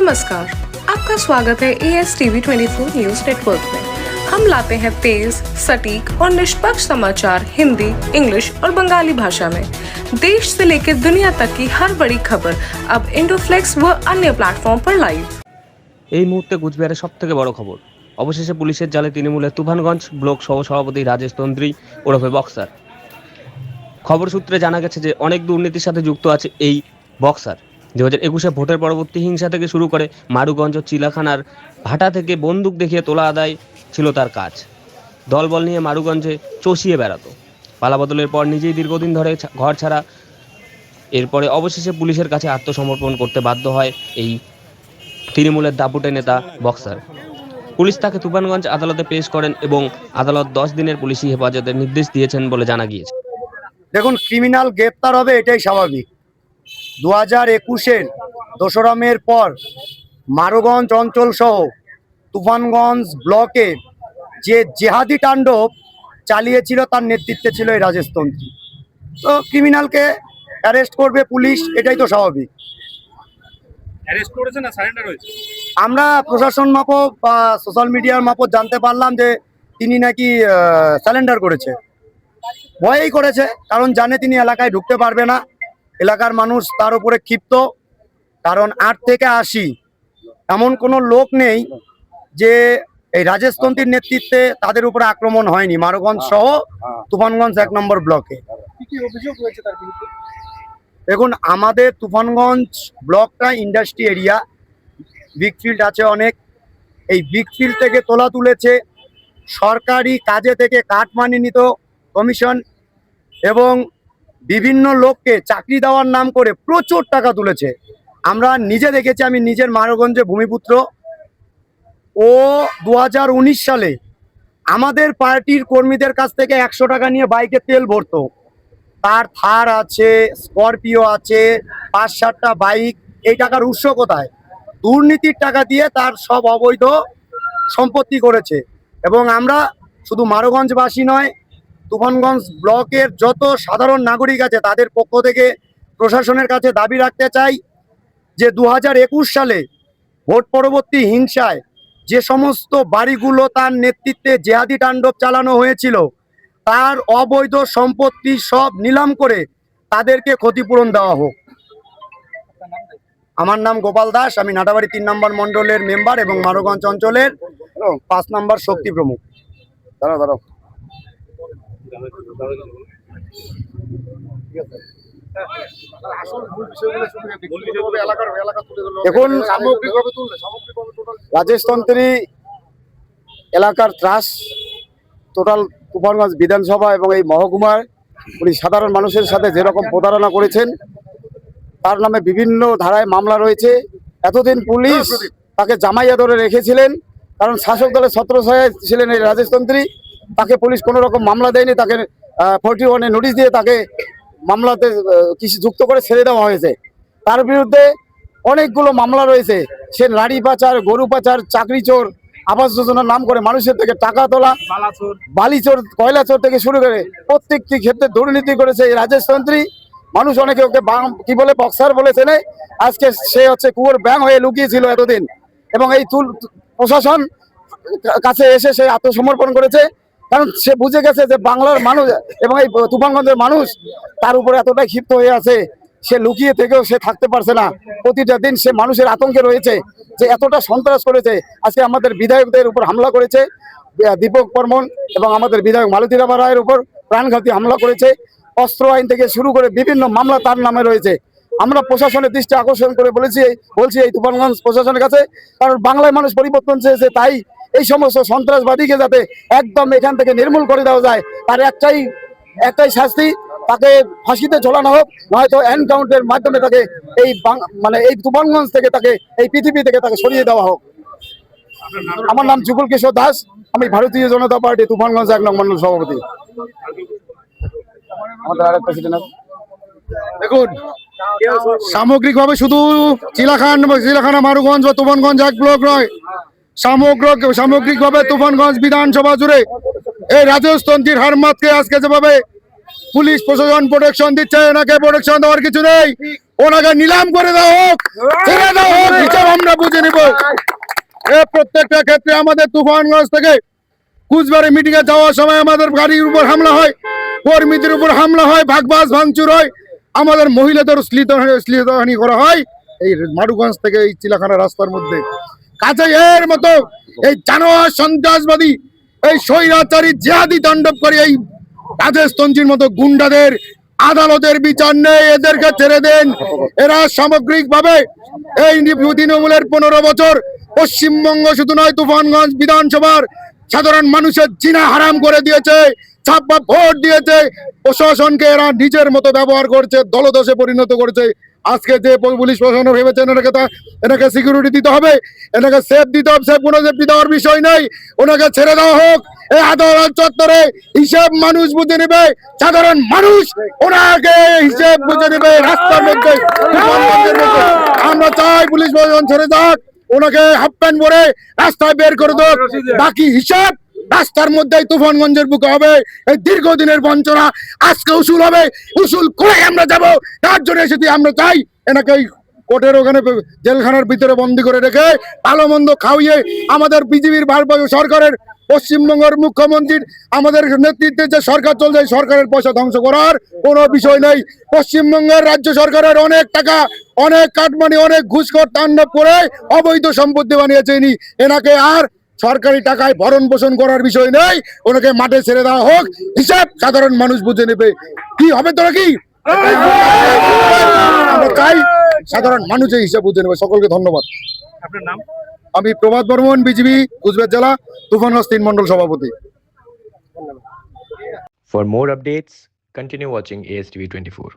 नमस्कार, आपका स्वागत है ASTV 24 न्यूज नेटवर्क में। हम लाते हैं तेज, सटीक और निष्पक्ष समाचार हिंदी, इंग्लिश और बंगाली भाषा में। देश से लेकर दुनिया तक की हर बड़ी खबर अब इंडोफ्लेक्स व अन्य प्लेटफॉर्म पर लाइव। এই মুহূর্তে কুচবিহারের সবথেকে বড় খবর, অবশেষে পুলিশের জালে তৃণমূলের তুফানগঞ্জ ব্লক সহ-সভাপতি রাজেশ তন্ত্রী ওরফে বক্সার। খবর সূত্রে জানা গেছে যে অনেক দুর্নীতির সাথে যুক্ত আছে এই বক্সার। 2021-এ ভোটের পরবর্তী হিংসা থেকে শুরু করে মারুগঞ্জ ও চিলাখানার ভাটা থেকে বন্দুক দেখিয়ে তোলা আদায় ছিল তার কাজ। দলবল নিয়ে মারুগঞ্জে চষিয়ে বেড়াতো। পালাবদলের পর নিজেই দীর্ঘদিন ধরে ঘর ছাড়া, এরপরে অবশেষে পুলিশের কাছে আত্মসমর্পণ করতে বাধ্য হয় এই তৃণমূলের দাপুটে নেতা বক্সার। পুলিশ তাকে তুফানগঞ্জ আদালতে পেশ করেন এবং আদালত 10 দিনের পুলিশি হেফাজতের নির্দেশ দিয়েছেন বলে জানা গিয়েছে। দেখুন, ক্রিমিনাল গ্রেপ্তার হবে এটাই স্বাভাবিক। 2021-এর 2রা মের পর মারুগঞ্জ অঞ্চল সহ তুফানগঞ্জ ব্লকে যে জেহাদি তাণ্ডব চালিয়েছিল তার নেতৃত্বে ছিল এই রাজেশ তন্ত্রী। তো ক্রিমিনালকে অ্যারেস্ট করবে পুলিশ, এটাই তো স্বাভাবিক। আমরা প্রশাসন মারফত বা সোশ্যাল মিডিয়ার মারফত জানতে পারলাম যে তিনি নাকি সারেন্ডার করেছে। ভয়েই করেছে, কারণ জানে তিনি এলাকায় ঢুকতে পারবে না। এলাকার মানুষ তার উপরে ক্ষিপ্ত, কারণ 8 থেকে 80 এমন কোনো লোক নেই যে এই রাজেশ তন্ত্রীর নেতৃত্বে তাদের উপরে আক্রমণ হয়নি মারুগঞ্জ সহ তুফানগঞ্জ 1 নম্বর ব্লকে। দেখুন, আমাদের তুফানগঞ্জ ব্লকটা ইন্ডাস্ট্রি এরিয়া, বিগফিল্ড আছে অনেক। এই বিগফিল্ড থেকে তোলা তুলেছে, সরকারি কাজে থেকে কাটমানি নিত কমিশন এবং বিভিন্ন লোককে চাকরি দেওয়ার নাম করে প্রচুর টাকা তুলেছে। আমরা নিজে দেখেছি, আমি নিজের মারুগঞ্জে ভূমিপুত্র। ও 2019 সালে আমাদের পার্টির কর্মীদের কাছ থেকে 100 টাকা নিয়ে বাইকে তেল ভরতো। তার থার আছে, স্করপিও আছে, 5-7টা বাইক। এই টাকার উৎস কোথায়? দুর্নীতির টাকা দিয়ে তার সব অবৈধ সম্পত্তি করেছে। এবং আমরা শুধু মারুগঞ্জবাসী নয়, তুফানগঞ্জ ব্লকের যত সাধারণ নাগরিক আছে তাদের পক্ষ থেকে প্রশাসনের কাছে দাবি রাখতে চাই যে 2021 সালে ভোট পরবর্তী হিংসায় যে সমস্ত বাড়িগুলো তার নেতৃত্বে জেহাদি তাণ্ডব চালানো হয়েছিল তার অবৈধ সম্পত্তি সব নিলাম করে তাদেরকে ক্ষতিপূরণ দেওয়া হোক। আমার নাম গোপাল দাস, আমি নাটাবাড়ি 3 নম্বর মণ্ডলের মেম্বার এবং মারুগঞ্জ অঞ্চলের 5 নম্বর শক্তি প্রমুখ। দাঁড়াও দেখুন, রাজেশ তন্ত্রী এলাকার ত্রাস টোটাল তুফানগঞ্জ বিধানসভা এবং এই মহকুমায় উনি সাধারণ মানুষের সাথে যেরকম প্রতারণা করেছেন তার নামে বিভিন্ন ধারায় মামলা রয়েছে। এতদিন পুলিশ তাকে জামাইয়া ধরে রেখেছিলেন, কারণ শাসক দলের ছত্রছায়ায় ছিলেন এই রাজেশ তন্ত্রী। তাকে পুলিশ কোনো রকম মামলা দেয়নি, তাকে 41-এ নোটিশ দিয়ে তাকে মামলাতে কিছু যুক্ত করে ছেড়ে দেওয়া হয়েছে। তার বিরুদ্ধে অনেকগুলো মামলা রয়েছে। সে নারী পাচার, গরু পাচার, চাকরি চোর, আবাস যোজনার নাম করে মানুষের থেকে টাকা তোলা, বালি চোর, কয়লা চোর থেকে শুরু করে প্রত্যেকটি ক্ষেত্রে দুর্নীতি করেছে এই রাজেশ তন্ত্রী। মানুষ অনেকে ওকে কি বলে, বক্সার বলে চেনে। আজকে সে হচ্ছে কুয়োর ব্যাং হয়ে লুকিয়েছিল এতদিন, এবং এই প্রশাসন কাছে এসে সে আত্মসমর্পণ করেছে, কারণ সে বুঝে গেছে যে বাংলার মানুষ এবং এই তুফানগঞ্জের মানুষ তার উপরে এতটাই ক্ষিপ্ত হয়ে আছে, সে লুকিয়ে থেকেও সে থাকতে পারছে না। প্রতিটা দিন সে মানুষের আতঙ্কে রয়েছে যে এতটা সন্ত্রাস করেছে। আজকে আমাদের বিধায়কদের উপর হামলা করেছে দীপক বর্মন, এবং আমাদের বিধায়ক মালতী রায়ের উপর প্রাণঘাতী হামলা করেছে। অস্ত্র আইন থেকে শুরু করে বিভিন্ন মামলা তার নামে রয়েছে। আমরা প্রশাসনের দৃষ্টি আকর্ষণ করে বলছি এই তুফানগঞ্জ প্রশাসনের কাছে, কারণ বাংলায় মানুষ পরিবর্তন চেয়েছে, তাই এই সমস্ত সন্ত্রাসবাদীকে যাতে একদম এখান থেকে নির্মূল করে দেওয়া যায় তার একটাই শাস্তি, তাকে ফাঁসিতে ঝোলানো হোক, নয়তো এনকাউন্টের মাধ্যমে তাকে এই এই তুফানগঞ্জ থেকে তাকে এই পৃথিবী থেকে তাকে সরিয়ে দেওয়া হোক। আমার নাম যুগল কিশোর দাস, আমি ভারতীয় জনতা পার্টি তুফানগঞ্জ 1 নম্বর মণ্ডল সভাপতি। আমাদের আরেক প্রেসিডেন্ট আছে। দেখুন, সামগ্রিকভাবে শুধু চিলাখানা মারুগঞ্জ বা তুফানগঞ্জ 1 ব্লক নয়, সামগ্রিকভাবে তুফানগঞ্জ বিধানসভা জুড়ে এই রাজেশ তন্ত্রীর হারমাতকে আজকে যেভাবে পুলিশ প্রশাসন প্রোটেকশন দিচ্ছে, এনাকে প্রোটেকশন দেওয়ার কিছু নেই, ওনাকে নিলাম করে দেওয়া হোক, ছেড়ে দেওয়া হোক, বিচার আমরা বুঝে নিব। প্রত্যেকটা ক্ষেত্রে আমাদের তুফানগঞ্জ থেকে কুচবিহারে মিটিং এ যাওয়ার সময় আমাদের গাড়ির উপর হামলা হয়, কর্মীদের উপর হামলা হয়, ভাগবাজ ভাঙচুর হয়, আমাদের মহিলাদের শ্লীলতাহানি করা হয় এই মারুগঞ্জ থেকে এই চিলাখানা রাস্তার মধ্যে। কাজে এর মতো এই জানোয়ার সন্ত্রাসবাদী, এই স্বৈরাচারী জিহাদি তাণ্ডব করে এই রাজেশ তন্ত্রীর মতো গুন্ডাদের আদালতের বিচার নেই, এদেরকে ছেড়ে দেন। এরা সামগ্রিকভাবে এই তৃণমূলের 15 বছর পশ্চিমবঙ্গ শুধু নয়, তুফানগঞ্জ বিধানসভার সাধারণ মানুষের জিনা হারাম করে দিয়েছে, ছাপ্পা ভোট দিয়েছে। প্রশাসনকে এরা নিজের মতো ব্যবহার করছে, দলদশে পরিণত করেছে। আজকে যে পুলিশ প্রশাসন ভেবেছেন এনাকে সিকিউরিটি দিতে হবে, এনাকে সেফ দিতে হবে, সেফ কোনো সেফটি দেওয়ার বিষয় নেই, ওনাকে ছেড়ে দেওয়া হোক। এই আদালত চত্বরে হিসেব মানুষ বুঝে নেবে, সাধারণ মানুষ ওনাকে হিসেব বুঝে নেবে। রাস্তার মধ্যে আমরা চাই পুলিশ প্রশাসন ছেড়ে যাক, ওনাকে হাফ প্যান্ট পরে রাস্তায় বের করে দেক, বাকি হিসাব রাস্তার মধ্যেই তুফানগঞ্জের বুকে হবে। এই দীর্ঘদিনের বঞ্চনা আজকে উসুল হবে, উসুল করে আমরা যাব। তার জন্য এসেছি, আমরা চাই এনাকে কোর্টের ওখানে জেলখানার ভিতরে বন্দি করে রেখে ভালো মন্দ খাওয়িয়ে আমাদের বিজেপির সরকারের, পশ্চিমবঙ্গের মুখ্যমন্ত্রীর আমাদের নেতৃত্বে যে সরকার চলছে, সরকারের পয়সা ধ্বংস করার কোনো বিষয় নেই। পশ্চিমবঙ্গের রাজ্য সরকারের অনেক টাকা, অনেক কাটমানি, অনেক ঘুষখোর তাণ্ডব করে অবৈধ সম্পত্তি বানিয়েছে ইনি। এনাকে আর সরকারি টাকায় ভরণ পোষণ করার বিষয় নেই, ওনাকে মাঠে ছেড়ে দেওয়া হোক, হিসাব সাধারণ মানুষ বুঝে নেবে। কি হবে তোরা কি আমরা চাই, সাধারণ মানুষের হিসাব বুঝে নেবে। সকলকে ধন্যবাদ। আপনার নাম? আমি প্রভাত বর্মন, বিজেপি কুচবিহার জেলা তুফানগঞ্জ 3 মন্ডল সভাপতি। For more updates, continue watching ASTV 24.